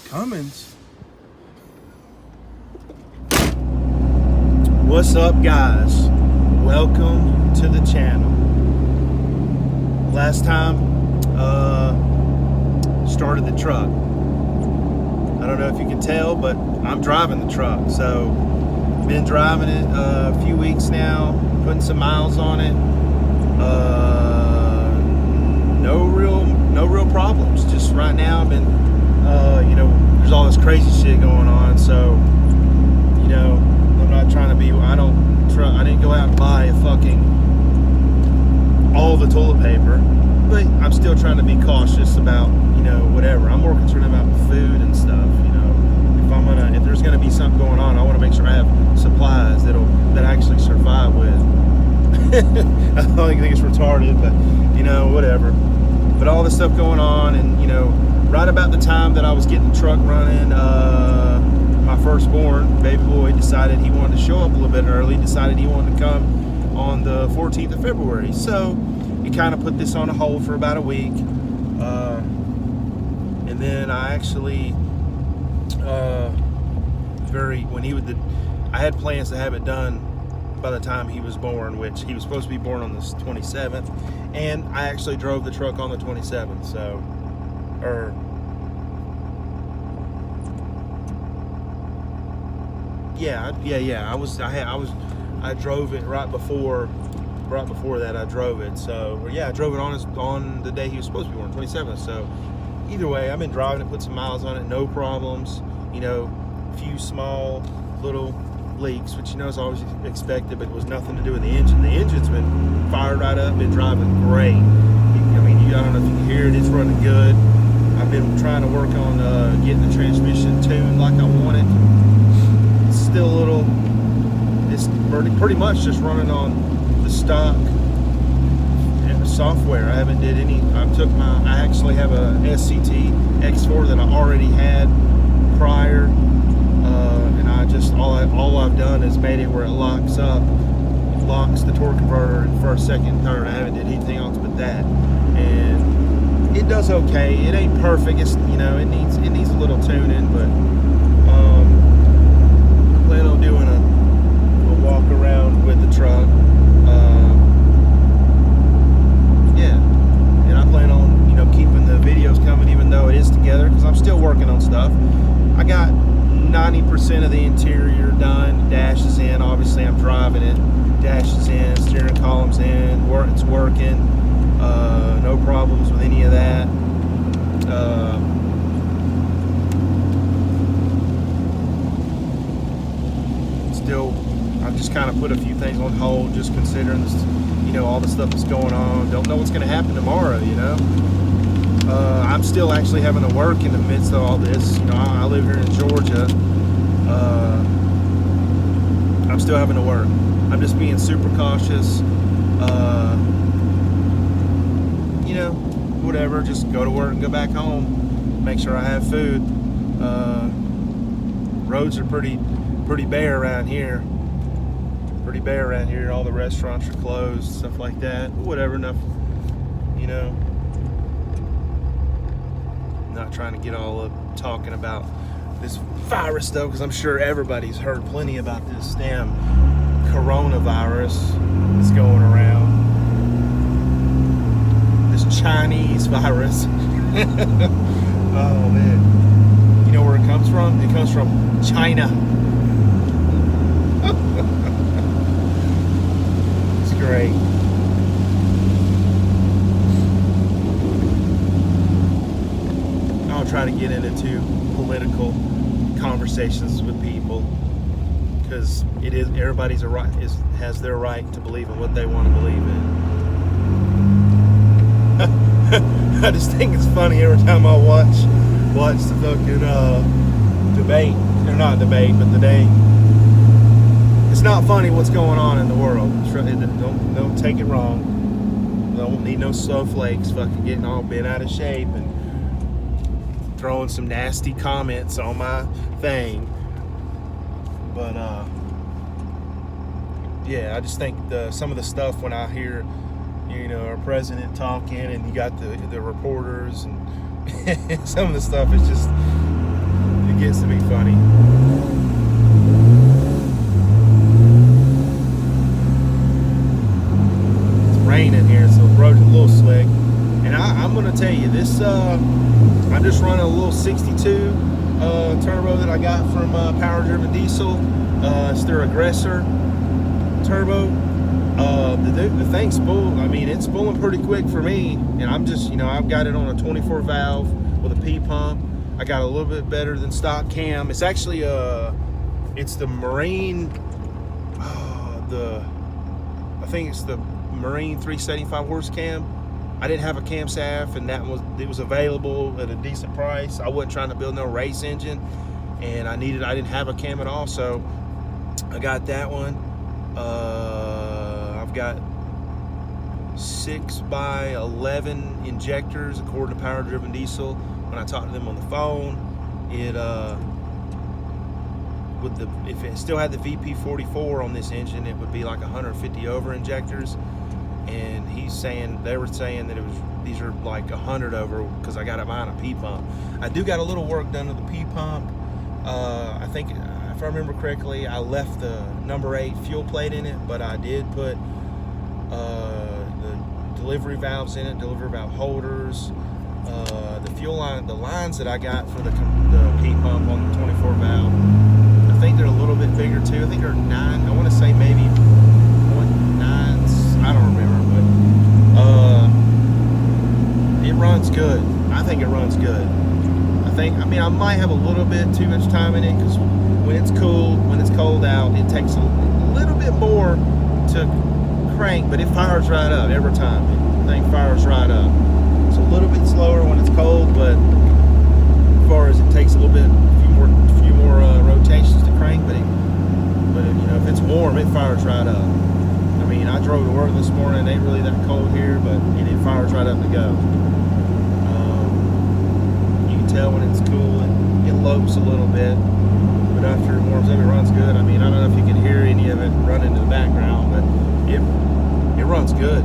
Cummins. What's up, guys? Welcome to the channel. Last time, started the truck. I don't know if you can tell, but I'm driving the truck. So, been driving it a few weeks now, putting some miles on it. No real problems. Just right now, I've been, there's all this crazy shit going on. So, I'm not trying to be. I didn't go out and buy all the toilet paper, but I'm still trying to be cautious about, whatever. I'm more concerned about food and stuff. If there's gonna be something going on, I want to make sure I have supplies that I actually survive with. I think it's retarded, but whatever. But all this stuff going on, and right about the time that I was getting the truck running, my firstborn, baby boy, decided he wanted to show up a little bit early, decided he wanted to come on the 14th of February. So he kind of put this on a hold for about a week. And then I actually, I had plans to have it done by the time he was born, which he was supposed to be born on the 27th. And I actually drove the truck on the 27th. So, I drove it right before that. I drove it. So, I drove it on the day he was supposed to be born, 27th. So, either way, I've been driving it, put some miles on it, no problems. A few small little leaks, which is always expected, but it was nothing to do with the engine. The engine's been fired right up, been driving great. I don't know if you can hear it, it's running good. I've been trying to work on getting the transmission tuned like I want it. It's still a little, it's pretty much just running on the stock software. I haven't did any. I actually have a SCT X4 that I already had prior, and all I've done is made it where it locks the torque converter in first, second, third. I haven't did anything else but that, and it does okay. It ain't perfect. It's it needs a little tuning, but I plan on doing a walk around with the truck. And I plan on keeping the videos coming, even though it is together, because I'm still working on stuff. I got 90% of the interior done. Dash is in. Obviously, I'm driving it. Dash is in. Steering column's in. It's working. No problems with any of that. I've just kind of put a few things on hold, just considering this, all the stuff that's going on. Don't know what's going to happen tomorrow. I'm still actually having to work in the midst of all this. I live here in Georgia. I'm still having to work. I'm just being super cautious. Whatever. Just go to work and go back home. Make sure I have food. Roads are pretty bare around here. All the restaurants are closed, stuff like that. Whatever. Enough. Not trying to get all up talking about this virus though, because I'm sure everybody's heard plenty about this damn coronavirus that's going around. This Chinese virus. Oh man. You know where it comes from? It comes from China. It's great. Try to get into political conversations with people, because everybody's has their right to believe in what they want to believe in. I just think it's funny every time I watch the fucking debate, or not debate, but the day. It's not funny what's going on in the world. Don't take it wrong. Don't need no snowflakes fucking getting all bent out of shape and throwing some nasty comments on my thing. But I just think some of the stuff when I hear our president talking, and you got the reporters, and some of the stuff is just gets to be funny. It's raining here, so the road's a little slick. And I'm gonna tell you this. I'm just running a little 62 turbo that I got from Power Driven Diesel. It's their Aggressor turbo. The thing's spooled. I mean, it's spooling pretty quick for me, and I'm just, I've got it on a 24 valve with a P pump. I got a little bit better than stock cam. It's actually it's the Marine, I think it's the Marine 375 horse cam. I didn't have a cam shaft, and it was available at a decent price. I wasn't trying to build no race engine, and I didn't have a cam at all, so I got that one. I've got 6x11 injectors according to Power Driven Diesel. When I talked to them on the phone, if it still had the VP44 on this engine, it would be like 150 over injectors. And they were saying that these are like 100 over because I got it behind a P pump. I do got a little work done to the P pump. I think, if I remember correctly, I left the number 8 fuel plate in it, but I did put the delivery valves in it, delivery valve holders, the fuel line, the lines that I got for the P pump on the 24 valve. I think they're a little bit bigger too. I think they're 9. I want to say maybe 0.9s. I don't remember, but it runs good. I think it runs good. I might have a little bit too much time in it because when it's cold out, it takes a little bit more to crank, but it fires right up every time. The thing fires right up. It's a little bit slower when it's cold, but as far as it takes a little bit, a few more rotations to crank, but if it's warm, it fires right up. I mean, I drove to work this morning. It ain't really that cold here, but it fires right up to go. You can tell when it's cool, it lopes a little bit, but after it warms up, it runs good. I mean, I don't know if you can hear any of it running in the background, but it runs good.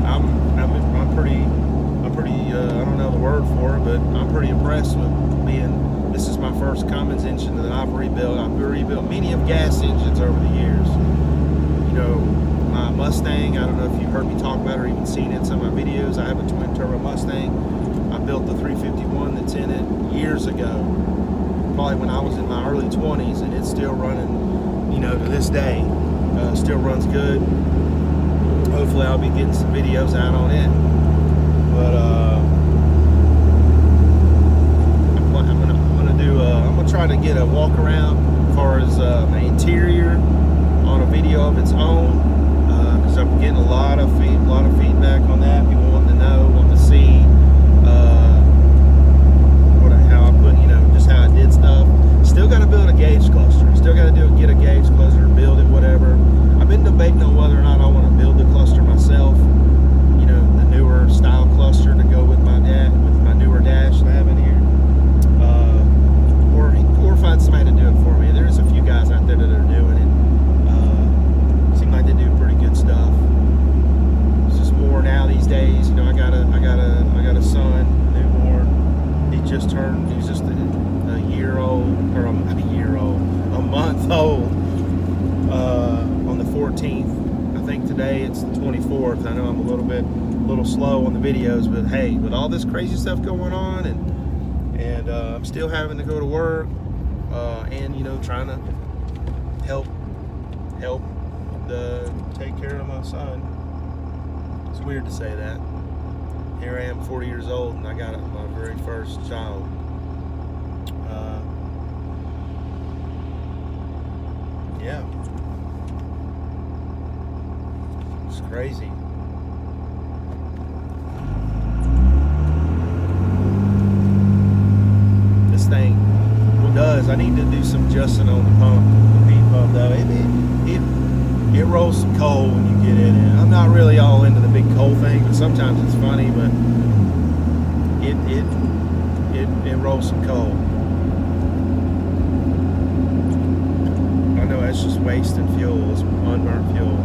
I'm pretty. I don't know the word for it, but I'm pretty impressed with this is my first Cummins engine that I've rebuilt. I've rebuilt many of gas engines over the years. My Mustang, I don't know if you've heard me talk about it or even seen it in some of my videos. I have a twin turbo Mustang. I built the 351 that's in it years ago, probably when I was in my early 20s, and it's still running, to this day. Still runs good. Hopefully I'll be getting some videos out on it. But I'm gonna try to get a walk around as far as my interior on a video of its own, because I'm getting a lot of feedback on that. People wanting to know, wanting to see how I put, just how I did stuff. Still got to build a gauge cluster. Still got to get a gauge cluster, build it, whatever. I've been debating on whether or not I want to build the cluster myself. The newer style cluster to go with my newer dash that I have in here, or find somebody to do it for me. There's a few guys out there that are doing it. Seem like they do pretty good stuff. It's just more now these days. I got a son, newborn. He's just a month old. On the 14th. I think today it's the 24th. I know I'm a little slow on the videos, but hey, with all this crazy stuff going on, and I'm still having to go to work, and trying to help take care of my son. It's weird to say that. Here I am, 40 years old, and I got my very first child. Yeah, it's crazy. This thing does. I need to do some adjusting on the pump, the P pump though. It rolls some coal when you get in it. I'm not really all into the big coal thing, but sometimes it's funny. But it rolls some coal. I know that's just wasting fuel. It's unburnt fuel.